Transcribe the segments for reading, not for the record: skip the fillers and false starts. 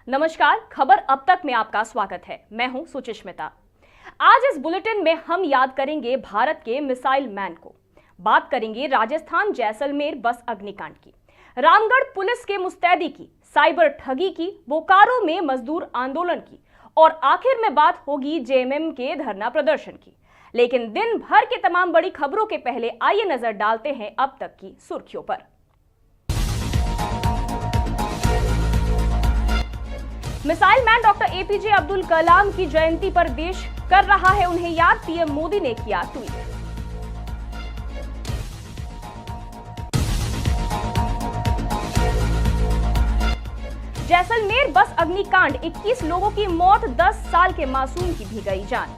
नमस्कार, खबर अब तक में आपका स्वागत है। मैं हूं सुचिस्मिता। आज इस बुलेटिन में हम याद करेंगे भारत के मिसाइल मैन को। बात करेंगे राजस्थान जैसलमेर बस अग्निकांड की, रामगढ़ पुलिस के मुस्तैदी की, साइबर ठगी की, बोकारो में मजदूर आंदोलन की और आखिर में बात होगी जेएमएम के धरना प्रदर्शन की। लेकिन दिन भर की तमाम बड़ी खबरों के पहले आइए नजर डालते हैं अब तक की सुर्खियों पर। Missile man doctor APJ Abdul Kalam की जयंती पर देश कर रहा है उन्हें याद, पीएम मोदी ने किया ट्वीट। जैसलमेर बस अग्निकांड, 21 लोगों की मौत, 10 साल के मासूम की भी गई जान।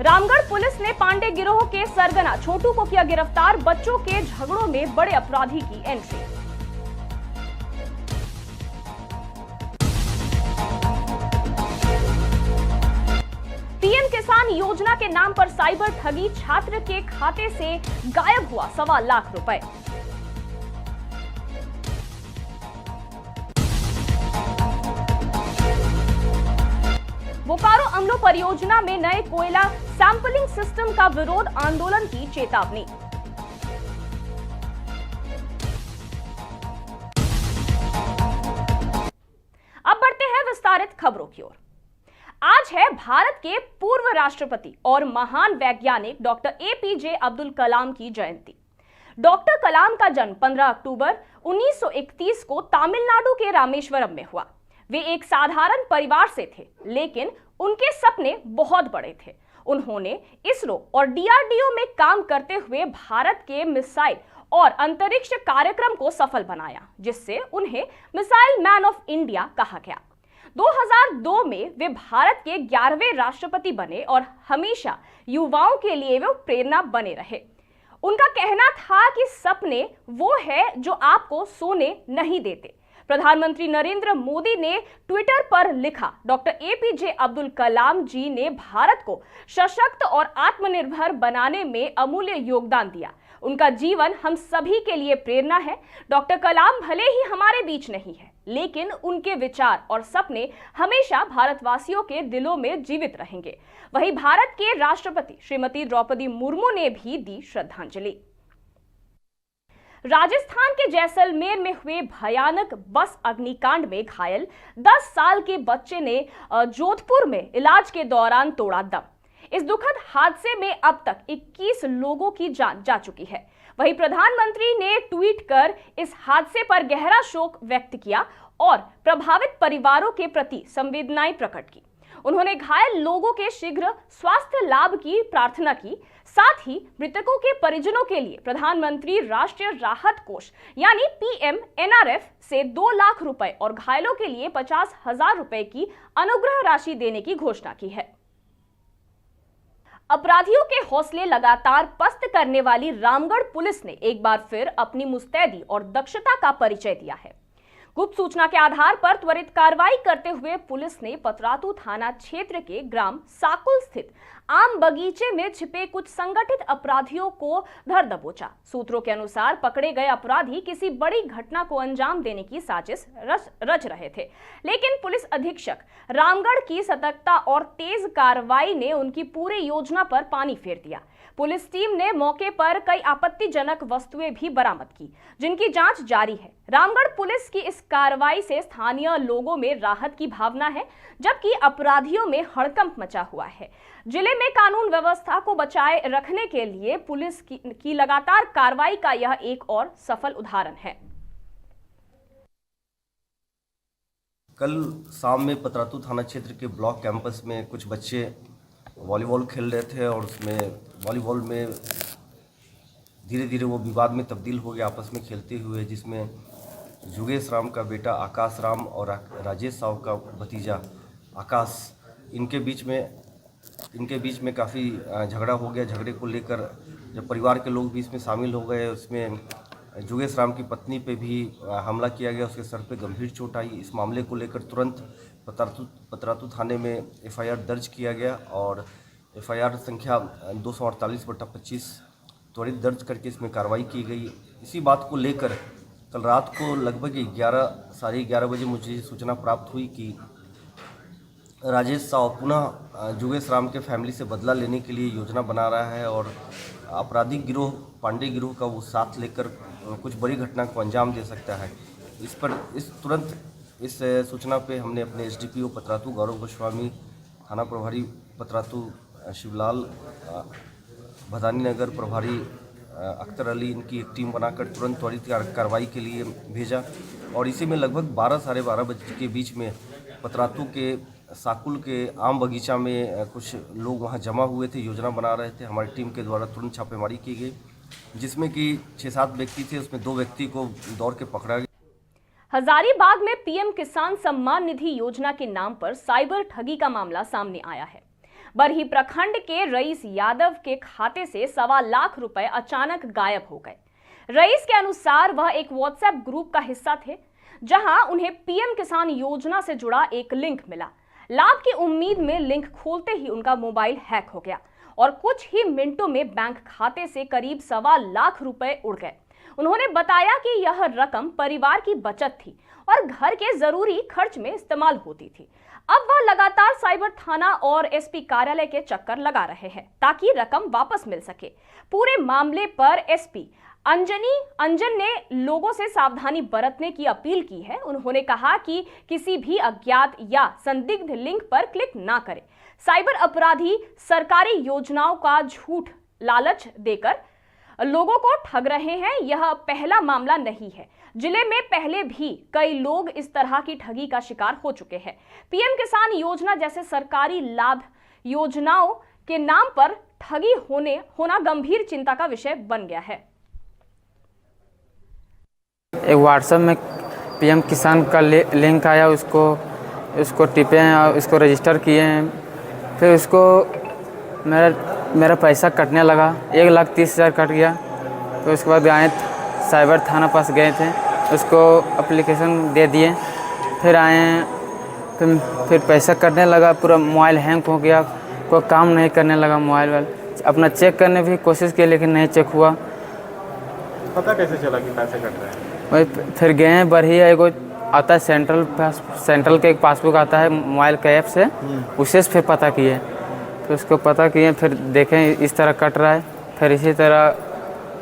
रामगढ़ पुलिस ने पांडे गिरोह के सरगना छोटू को किया गिरफ्तार, बच्चों के झगड़ों में बड़े अपराधी की एंट्री। पीएम किसान योजना के नाम पर साइबर ठगी, छात्र के खाते से गायब हुआ 1.25 लाख रुपए। बोकारो अम्लो परियोजना में नए कोयला सैंपलिंग सिस्टम का विरोध, आंदोलन की चेतावनी। अब बढ़ते हैं विस्तारित खबरों की ओर। आज है भारत के पूर्व राष्ट्रपति और महान वैज्ञानिक डॉक्टर एपीजे अब्दुल कलाम की जयंती। डॉक्टर कलाम का जन्म 15 अक्टूबर 1931 को तमिलनाडु के रामेश्वरम में हुआ। वे एक साधारण परिवार से थे, लेकिन उनके सपने बहुत बड़े थे। उन्होंने इसरो और डीआरडीओ में काम करते हुए भारत के मिसाइल और अंतरिक्ष कार्यक्रम को सफल बनाया, जिससे उन्हें मिसाइल मैन ऑफ इंडिया कहा गया। 2002 में वे भारत के 11वें राष्ट्रपति बने और हमेशा युवाओं के लिए वे प्रेरणा बने रहे। उनका कहना था कि सपने वो है जो आपको सोने नहीं देते। प्रधानमंत्री नरेंद्र मोदी ने ट्विटर पर लिखा, डॉक्टर एपीजे अब्दुल कलाम जी ने भारत को सशक्त और आत्मनिर्भर बनाने में अमूल्य योगदान दिया। उनका जीवन हम सभी के लिए प्रेरणा है। डॉक्टर कलाम भले ही हमारे बीच नहीं है, लेकिन उनके विचार और सपने हमेशा भारतवासियों के दिलों में जीवित रहेंगे। वहीं भारत के राष्ट्रपति श्रीमती द्रौपदी मुर्मू ने भी दी श्रद्धांजलि। राजस्थान के जैसलमेर में हुए भयानक बस अग्निकांड में घायल 10 साल के बच्चे ने जोधपुर में इलाज के दौरान तोड़ा दम। इस दुखद हादसे में अब तक 21 लोगों की जान जा चुकी है। वहीं प्रधानमंत्री ने ट्वीट कर इस हादसे पर गहरा शोक व्यक्त किया और प्रभावित परिवारों के प्रति संवेदनाएं प्रकट की। उन्होंने घायल लोगों के शीघ्र स्वास्थ्य लाभ की प्रार्थना की। साथ ही मृतकों के परिजनों के लिए प्रधानमंत्री राष्ट्रीय राहत कोष यानी पीएमएनआरएफ से 2 लाख रुपए और घायलों के लिए 50,000 रुपए की अनुग्रह राशि देने की घोषणा की है। अपराधियों के हौसले लगातार पस्त करने वाली रामगढ़ पुलिस ने एक बार फिर अपनी मुस्तैदी और दक्षता का परिचय दिया है। गुप्त सूचना के आधार पर त्वरित कार्रवाई करते हुए पुलिस ने पतरातू थाना क्षेत्र के ग्राम साकुल स्थित आम बगीचे में छिपे कुछ संगठित अपराधियों को धर दबोचा। सूत्रों के अनुसार पकड़े गए अपराधी किसी बड़ी घटना को अंजाम देने की साजिश रच रहे थे, लेकिन पुलिस अधीक्षक रामगढ़ की सतर्कता और तेज कार्रवाई ने उनकी पूरी योजना पर पानी फेर दिया। पुलिस टीम ने मौके पर कई आपत्तिजनक वस्तुएं भी बरामद की, जिनकी जांच जारी है। रामगढ़ पुलिस की इस कार्रवाई से स्थानीय लोगों में राहत की भावना है, जबकि अपराधियों में हड़कंप मचा हुआ है। जिले में कानून व्यवस्था को बचाए रखने के लिए पुलिस की लगातार कार्रवाई का यह एक और सफल उदाहरण है। कल शाम में पतरातू थाना क्षेत्र के ब्लॉक कैंपस में कुछ बच्चे वॉलीबॉल खेल रहे थे और उसमें वॉलीबॉल में धीरे धीरे वो विवाद में तब्दील हो गया आपस में खेलते हुए, जिसमें जुगेश राम का बेटा आकाश राम और राजेश साहू का भतीजा आकाश, इनके बीच में काफ़ी झगड़ा हो गया। झगड़े को लेकर जब परिवार के लोग भी इसमें शामिल हो गए, उसमें जुगेश राम की पत्नी पे भी हमला किया गया, उसके सर पे गंभीर चोट आई। इस मामले को लेकर तुरंत पतरातू थाने में एफआईआर दर्ज किया गया और एफआईआर संख्या 248/25 त्वरित दर्ज करके इसमें कार्रवाई की गई। इसी बात को लेकर कल रात को लगभग 11 बजे मुझे सूचना प्राप्त हुई कि राजेश साव पुनः जुगेश राम के फैमिली से बदला लेने के लिए योजना बना रहा है और आपराधिक गिरोह पांडे गिरोह का वो साथ लेकर कुछ बड़ी घटना को अंजाम दे सकता है। तुरंत इस सूचना पे हमने अपने एसडीपीओ पतरातू गौरव गोस्वामी, थाना प्रभारी पतरातू शिवलाल, भदानी नगर प्रभारी अख्तर अली, इनकी एक टीम बनाकर तुरंत त्वरित कार्रवाई के लिए भेजा और इसी में लगभग 12-12:30 बजे के बीच में पतरातू के साकुल के आम बगीचा में कुछ लोग वहां जमा हुए थे, योजना बना रहे थे। हमारी टीम के द्वारा तुरंत छापेमारी की गई, जिसमें कि 6-7 व्यक्ति थे, उसमें 2 व्यक्ति को दौड़ के पकड़ा गया। हजारीबाग में पीएम किसान सम्मान निधि योजना के नाम पर साइबर ठगी का मामला सामने आया है। बरही प्रखंड के रईस यादव के खाते से 1.25 लाख रुपए अचानक गायब हो गए। रईस के अनुसार वह एक व्हाट्सएप ग्रुप का हिस्सा थे, जहां उन्हें पीएम किसान योजना से जुड़ा एक लिंक मिला। लाभ की उम्मीद में लिंक खोलते ही उनका मोबाइल हैक हो गया और कुछ ही मिनटों में बैंक खाते से करीब 1.25 लाख रुपए उड़ गए। उन्होंने बताया कि यह रकम परिवार की बचत थी और घर के जरूरी खर्च में इस्तेमाल होती थी। अब वह लगातार साइबर थाना और एसपी कार्यालय के चक्कर लगा रहे हैं ताकि रकम वापस मिल सके। पूरे मामले पर एसपी अंजन ने लोगों से सावधानी बरतने की अपील की है। उन्होंने कहा कि किसी भी अज्ञात या संदिग्ध लिंक पर क्लिक ना करें। साइबर अपराधी सरकारी योजनाओं का झूठ लालच देकर लोगों को ठग रहे हैं। यह पहला मामला नहीं है, जिले में पहले भी कई लोग इस तरह की ठगी का शिकार हो चुके हैं। पीएम किसान योजना जैसे सरकारी लाभ योजनाओं के नाम पर ठगी होना गंभीर चिंता का विषय बन गया है। एक व्हाट्सएप में पीएम किसान का लिंक आया, उसको टिपे हैं और उसको रजिस्टर किए हैं। फिर उसको मेरा पैसा कटने लगा, 1,30,000 कट गया। तो उसके बाद आए साइबर थाना पास गए थे, उसको एप्लीकेशन दे दिए। फिर आए, फिर पैसा कटने लगा, पूरा मोबाइल हैंग हो गया, कोई काम नहीं करने लगा मोबाइल। अपना चेक करने की कोशिश की लेकिन नहीं चेक हुआ। पता कैसे चला कि पैसे कट रहे हैं? वही फिर गए बरही, एगो आता है सेंट्रल के एक पासबुक आता है मोबाइल के ऐप से, उसे फिर पता किए। फिर उसको पता किए, फिर देखें इस तरह कट रहा है। फिर इसी तरह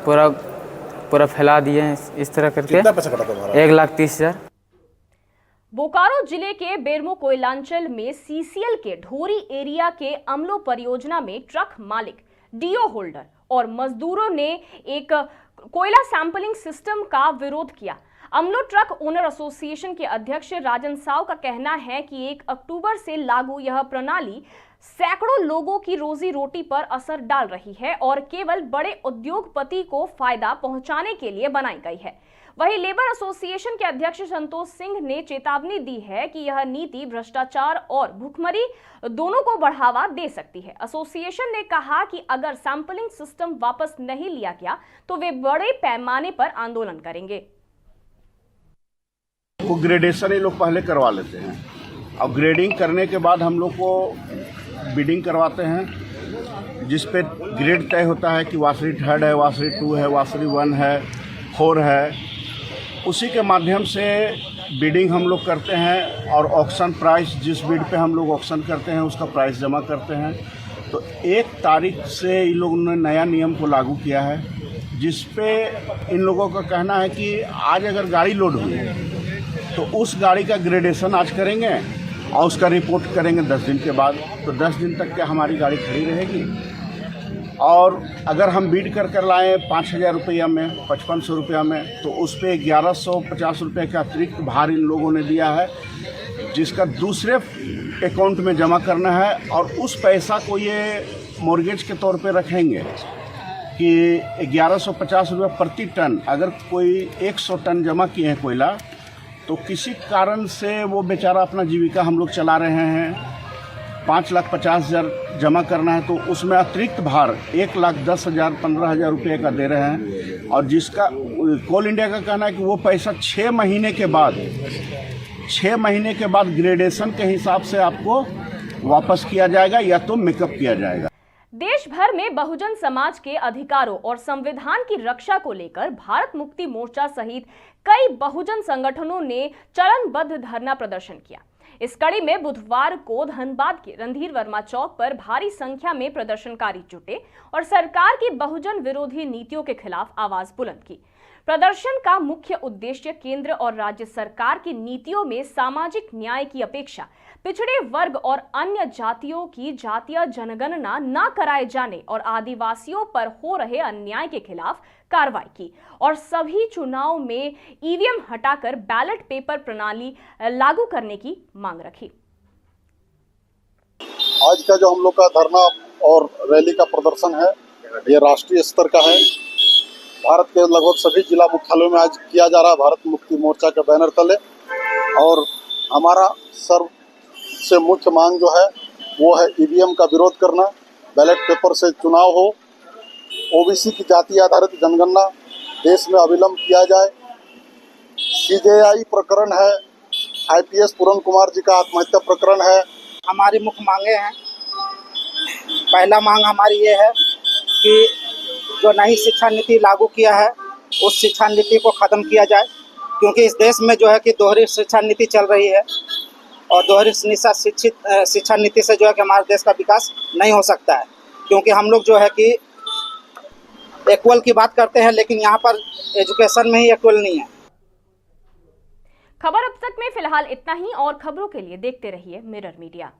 पूरा फैला दिए इस तरह करके। कितना पैसा कटा तुम्हारा? 1,30,000। बोकारो जिले के बेरमो कोयलांचल में सीसीएल के ढोरी एरिया के अमलो परियोजना में ट्रक मालिक, डीओ होल्डर और मजदूरों ने एक कोयला सैंपलिंग सिस्टम का विरोध किया। अमलो ट्रक ओनर एसोसिएशन के अध्यक्ष राजन साव का कहना है कि 1 अक्टूबर से लागू यह प्रणाली सैकड़ों लोगों की रोजी रोटी पर असर डाल रही है और केवल बड़े उद्योगपति को फायदा पहुंचाने के लिए बनाई गई है। वहीं लेबर एसोसिएशन के अध्यक्ष संतोष सिंह ने चेतावनी दी है कि यह नीति भ्रष्टाचार और भुखमरी दोनों को बढ़ावा दे सकती है। एसोसिएशन ने कहा कि अगर सैंपलिंग सिस्टम वापस नहीं लिया गया तो वे बड़े पैमाने पर आंदोलन करेंगे। वो ग्रेडेशन ये लोग पहले करवा लेते हैं और ग्रेडिंग करने के बाद हम लोग को बिडिंग करवाते हैं, जिस पे ग्रेड तय होता है कि वासरी 3 है, वासरी 2 है, वासरी 1 है, 4 है। उसी के माध्यम से बिडिंग हम लोग करते हैं और ऑक्शन प्राइस, जिस बिड पे हम लोग ऑक्शन करते हैं उसका प्राइस जमा करते हैं। तो 1 तारीख से इन लोगों ने नया नियम को लागू किया है, जिस पे इन लोगों का कहना है कि आज अगर गाड़ी लोड हुई तो उस गाड़ी का ग्रेडेशन आज करेंगे और उसका रिपोर्ट करेंगे 10 दिन के बाद। तो 10 दिन तक क्या हमारी गाड़ी खड़ी रहेगी। और अगर हम बीड कर लाएँ 5,000 रुपया में, 5500 रुपया में, तो उस पर 1,150 रुपये का अतिरिक्त भार इन लोगों ने दिया है, जिसका दूसरे अकाउंट में जमा करना है। और उस पैसा को ये मॉर्गेज के तौर पे रखेंगे कि 1,150 रुपये प्रति टन। अगर कोई 100 टन जमा किए हैं कोयला, तो किसी कारण से वो बेचारा अपना जीविका हम लोग चला रहे हैं, 5,50,000 जमा करना है, तो उसमें अतिरिक्त भार 1,10,000 15,000 रुपये का दे रहे हैं। और जिसका कोल इंडिया का कहना है कि वो पैसा 6 महीने के बाद ग्रेडेशन के हिसाब से आपको वापस किया जाएगा या तो मेकअप किया जाएगा। देश भर में बहुजन समाज के अधिकारों और संविधान की रक्षा को लेकर भारत मुक्ति मोर्चा सहित कई बहुजन संगठनों ने चरणबद्ध धरना प्रदर्शन किया। इस कड़ी में बुधवार को धनबाद के रणधीर वर्मा चौक पर भारी संख्या में प्रदर्शनकारी जुटे और सरकार की बहुजन विरोधी नीतियों के खिलाफ आवाज बुलंद की। प्रदर्शन का मुख्य उद्देश्य केंद्र और राज्य सरकार की नीतियों में सामाजिक न्याय की अपेक्षा पिछड़े वर्ग और अन्य जातियों की जातीय जनगणना न कराए जाने और आदिवासियों पर हो रहे अन्याय के खिलाफ कार्रवाई की और सभी चुनाव में ईवीएम हटाकर बैलेट पेपर प्रणाली लागू करने की मांग रखी। आज का जो हम लोग का धरना और रैली का प्रदर्शन है, ये राष्ट्रीय स्तर का है। भारत के लगभग सभी जिला मुख्यालयों में आज किया जा रहा है भारत मुक्ति मोर्चा के बैनर तले। और हमारा सबसे मुख्य मांग जो है वो है ईवीएम का विरोध करना, बैलेट पेपर से चुनाव हो, ओबीसी की जाति आधारित जनगणना देश में अविलंब किया जाए। सीजेआई प्रकरण है, आईपीएस पूरन कुमार जी का आत्महत्या प्रकरण है। हमारी मुख्य मांगे हैं। पहला मांग हमारी ये है कि जो नई शिक्षा नीति लागू किया है उस शिक्षा नीति को ख़त्म किया जाए, क्योंकि इस देश में जो है कि दोहरी शिक्षा नीति चल रही है और दोहरी शिक्षा नीति से जो है कि हमारे देश का विकास नहीं हो सकता है। क्योंकि हम लोग जो है कि इक्वल की बात करते हैं, लेकिन यहाँ पर एजुकेशन में ही इक्वल नहीं है। खबर अब तक में फिलहाल इतना ही और खबरों के लिए देखते रहिए मिरर मीडिया।